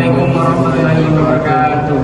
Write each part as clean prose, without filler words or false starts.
Assalamualaikum warahmatullahi wabarakatuh.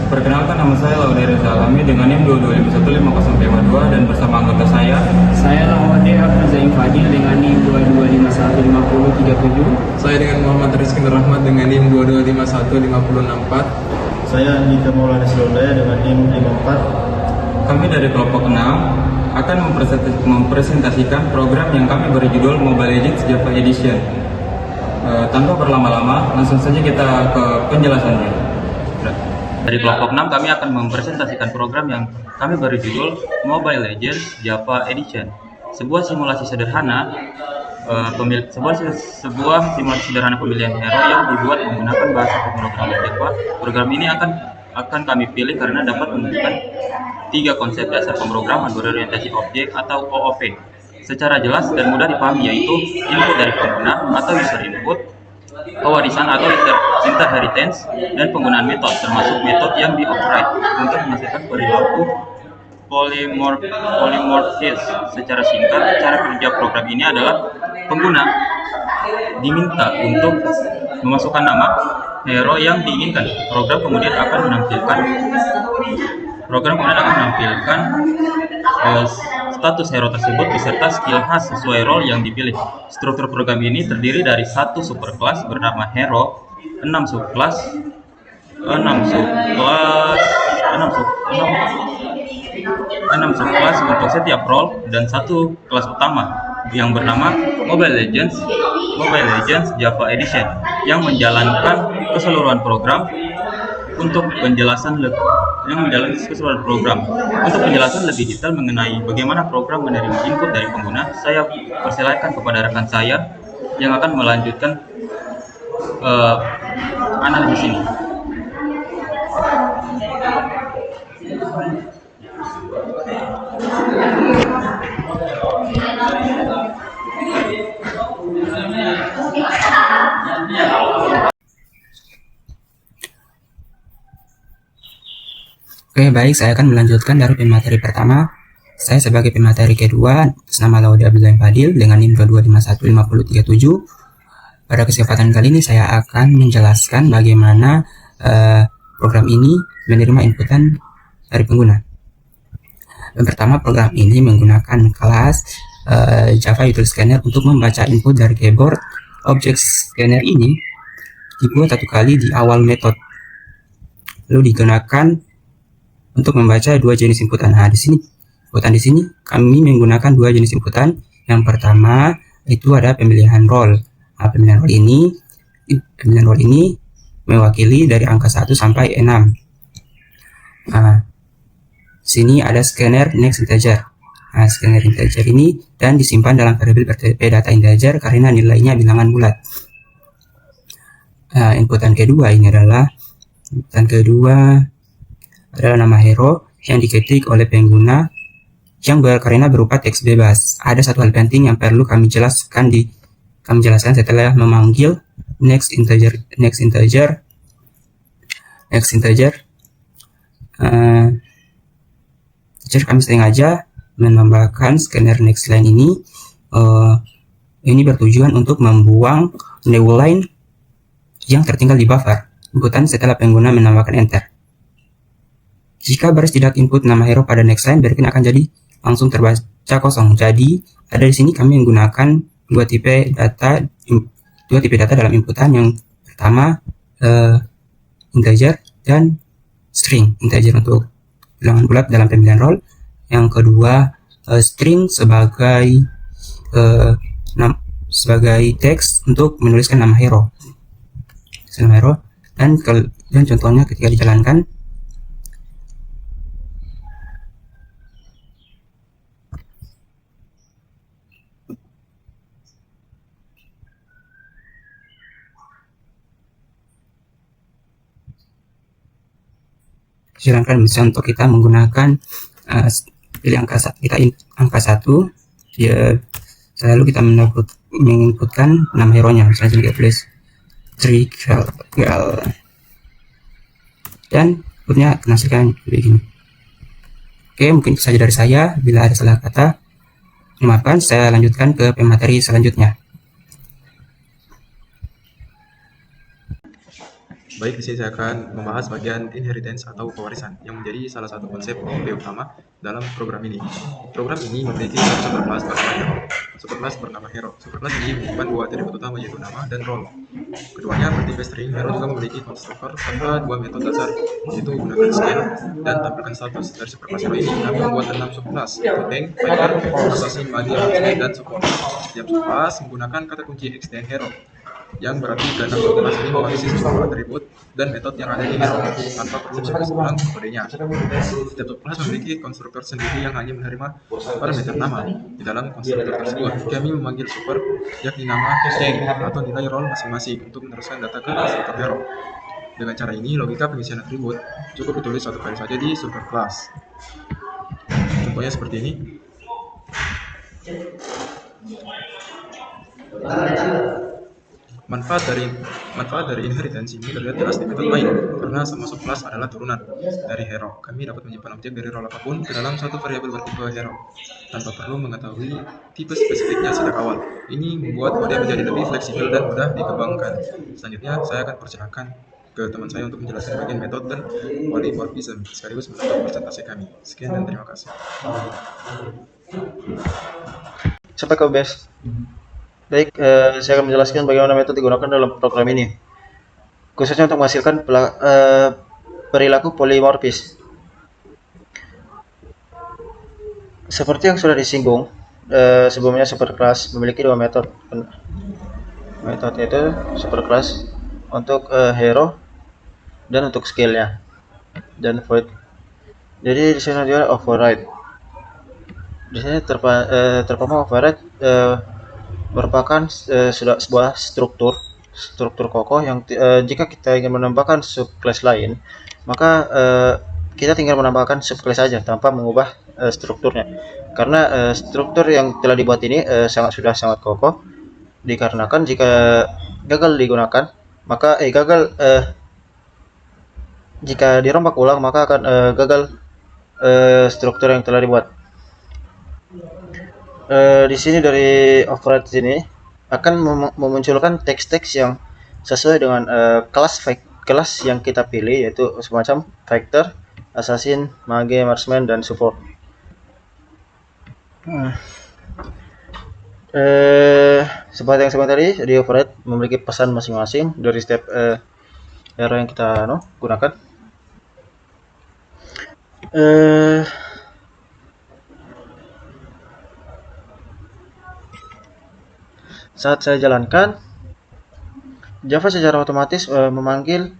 Perkenalkan, nama saya Laude Reza Alami dengan NIM 2251502 dan bersama anggota saya. Saya Laude Abdul Zaim Fadil dengan NIM 22515037. Saya dengan Muhammad Rizky Nur Rahmat dengan NIM 22515064. Saya Andika Maulana Silodaya dengan NIM 54. Kami dari kelompok 6 akan mempresentasikan program yang kami beri judul Mobile Legends Java Edition. Tanpa berlama-lama, langsung saja kita ke penjelasannya. Dari kelompok 6 kami akan mempresentasikan program yang kami beri judul Mobile Legends Java Edition. Sebuah simulasi sederhana sebuah simulasi sederhana pemilihan hero yang dibuat menggunakan bahasa pemrograman Java. Program ini akan kami pilih karena dapat menunjukkan 3 konsep dasar pemrograman berorientasi objek atau OOP secara jelas dan mudah dipahami, yaitu input dari pengguna atau user input, pewarisan atau inheritance, dan penggunaan metode termasuk metode yang di-override untuk menghasilkan perilaku polymorphism. Secara singkat, cara kerja program ini adalah pengguna diminta untuk memasukkan nama hero yang diinginkan. Program kemudian akan menampilkan status hero tersebut beserta skill khas sesuai role yang dipilih. Struktur program ini terdiri dari 1 superclass bernama hero, 6 subclass untuk setiap role, dan 1 kelas utama yang bernama Mobile Legends Java Edition yang menjalankan keseluruhan program. Untuk penjelasan lebih detail mengenai bagaimana program menerima input dari pengguna, saya persilakan kepada rekan saya yang akan melanjutkan analisis ini. Oke, baik, saya akan melanjutkan dari pemateri pertama. Saya sebagai pemateri kedua, atas nama Laude Abdul Zaim Fadil dengan NIM 22515037. Pada kesempatan kali ini saya akan menjelaskan bagaimana program ini menerima inputan dari pengguna. Yang pertama, program ini menggunakan kelas Java Util Scanner untuk membaca input dari keyboard. Objek scanner ini dibuat 1 kali di awal metode, lalu digunakan untuk membaca 2 jenis inputan. Nah, di sini kami menggunakan 2 jenis inputan. Yang pertama itu ada pemilihan role. Nah, pemilihan role ini mewakili dari angka 1 sampai 6. Nah, sini ada scanner next integer. Nah, scanner integer ini dan disimpan dalam variabel BTP data integer karena nilainya bilangan bulat. Nah, inputan kedua adalah nama hero yang diketik oleh pengguna karena berupa teks bebas. Ada satu hal penting yang perlu kami jelaskan setelah memanggil next integer. Kami sengaja menambahkan scanner next line ini. Ini bertujuan untuk membuang new line yang tertinggal di buffer inputan setelah pengguna menambahkan enter. Jika baris tidak input nama hero pada next line, berarti akan jadi langsung terbaca kosong. Jadi ada di sini kami menggunakan dua tipe data dalam inputan. Yang pertama integer dan string. Integer untuk bilangan bulat dalam pemilihan role. Yang kedua string sebagai teks untuk menuliskan nama hero. Dan contohnya ketika dijalankan, misalnya untuk kita menggunakan pilih angka 1, ya lalu kita menginputkan nama hero nya, misalnya kita tulis trigal dan outputnya menghasilkan begini. Oke, mungkin itu saja dari saya. Bila ada salah kata, maafkan. Saya lanjutkan ke pemateri selanjutnya. Baik, di sini saya akan membahas bagian inheritance atau pewarisan yang menjadi salah satu konsep OOP utama dalam program ini. Program ini memiliki satu superclass bernama Hero. Superclass bernama Hero. Superclass ini menghubungkan dua atribut utama yaitu nama dan role. Keduanya bertipe string. Hero juga memiliki konstruktor serta dua metode dasar yaitu gunakan scan dan tampilkan status. Dari superclass Hero ini kami membuat 6 subclass yaitu tank, fighter, assassin, mage, marksman, dan support. Setiap subclass menggunakan kata kunci extend Hero yang berarti ke-6 subclass ini mewarisi seluruh atribut dan metode yang ada di Hero tanpa perlu mengisi ulang kodenya. Setiap subclass memiliki konstruktor sendiri yang hanya menerima parameter nama. Di dalam konstruktor tersebut, kami memanggil super, yakni nama, tank, atau nilai role masing-masing untuk meneruskan data ke konstruktor Hero. Dengan cara ini, logika pengisian atribut cukup ditulis satu kali saja di superclass. Contohnya seperti ini. Manfaat dari inheritance ini terlihat jelas di metode main, karena semua subclass adalah turunan dari Hero. Kami dapat menyimpan objek dari role apapun ke dalam satu variabel bertipe Hero, tanpa perlu mengetahui tipe spesifiknya sejak awal. Ini membuat kode menjadi lebih fleksibel dan mudah dikembangkan. Selanjutnya, saya akan persilahkan ke teman saya untuk menjelaskan bagian metode dan polymorphism, sekaligus menutup presentasi kami. Sekian dan terima kasih. Sampai ke base. Baik, saya akan menjelaskan bagaimana metode digunakan dalam program ini, khususnya untuk menghasilkan perilaku polimorfis. Seperti yang sudah disinggung sebelumnya, superclass memiliki dua metode. Metode itu superclass untuk hero dan untuk skillnya, dan void. Jadi di sini juga override. Di sini terpampang override merupakan sudah sebuah struktur kokoh yang jika kita ingin menambahkan subclass lain, maka kita tinggal menambahkan subclass saja tanpa mengubah strukturnya. Karena struktur yang telah dibuat ini sudah sangat kokoh, dikarenakan jika gagal digunakan, maka jika dirombak ulang maka akan gagal struktur yang telah dibuat. Di sini dari override sini akan memunculkan teks-teks yang sesuai dengan kelas yang kita pilih, yaitu semacam fighter, assassin, mage, marksman, dan support. Seperti yang saya tadi, di override memiliki pesan masing-masing dari setiap hero yang kita gunakan. Saat saya jalankan, Java secara otomatis memanggil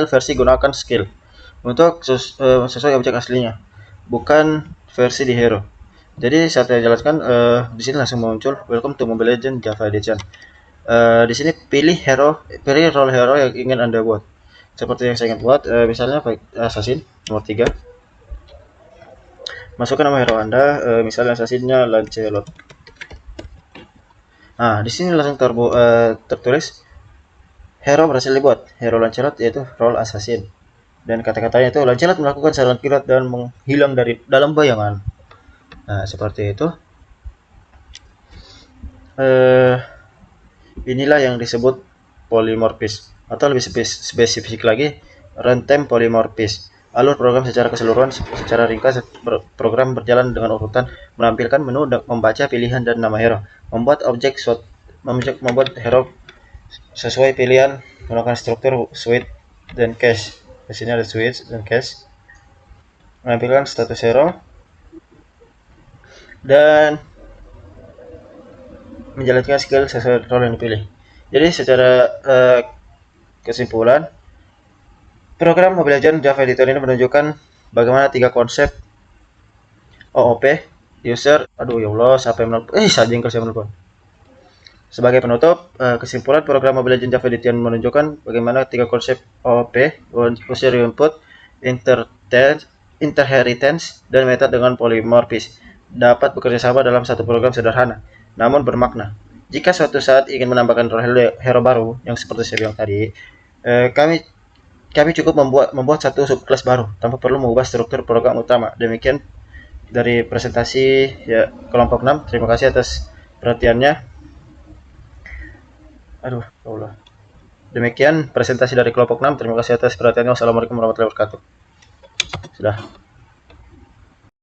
versi gunakan skill untuk sesuai objek aslinya, bukan versi di hero. Jadi saat saya jelaskan, di sini langsung muncul Welcome to Mobile Legends Java Edition. Di sini pilih role hero yang ingin Anda buat. Seperti yang saya ingin buat, misalnya assassin nomor 3. Masukkan nama hero Anda, misalnya assassinnya Lancelot. Nah, di sini langsung tertulis hero berhasil dibuat, hero Lancelot, yaitu role assassin. Dan kata-katanya itu, Lancelot melakukan serangan kilat dan menghilang dari dalam bayangan. Nah, seperti itu. Inilah yang disebut polymorphis, atau lebih spesifik lagi, runtime polymorphis. Alur program secara keseluruhan, secara ringkas, program berjalan dengan urutan, menampilkan menu, membaca pilihan dan nama hero, membuat hero sesuai pilihan, menggunakan struktur switch dan cache. Di sini ada switch dan cache, menampilkan status hero, dan menjalankan skill sesuai role yang dipilih. Jadi secara kesimpulan, program Mobile Legends Java Editor ini menunjukkan bagaimana 3 konsep OOP, user, ya Allah, siapa yang menelpon? Sebagai penutup, kesimpulan program Mobile Legends Java Editor menunjukkan bagaimana 3 konsep OOP, user input, inheritance, dan metode dengan polymorphis dapat bekerja sama dalam satu program sederhana, namun bermakna. Jika suatu saat ingin menambahkan role hero baru, yang seperti saya bilang tadi, kami cukup membuat satu subclass baru tanpa perlu mengubah struktur program utama. Demikian dari presentasi kelompok 6. Terima kasih atas perhatiannya. Aduh, ya Allah. Demikian presentasi dari kelompok 6. Terima kasih atas perhatiannya. Wassalamualaikum warahmatullahi wabarakatuh. Sudah.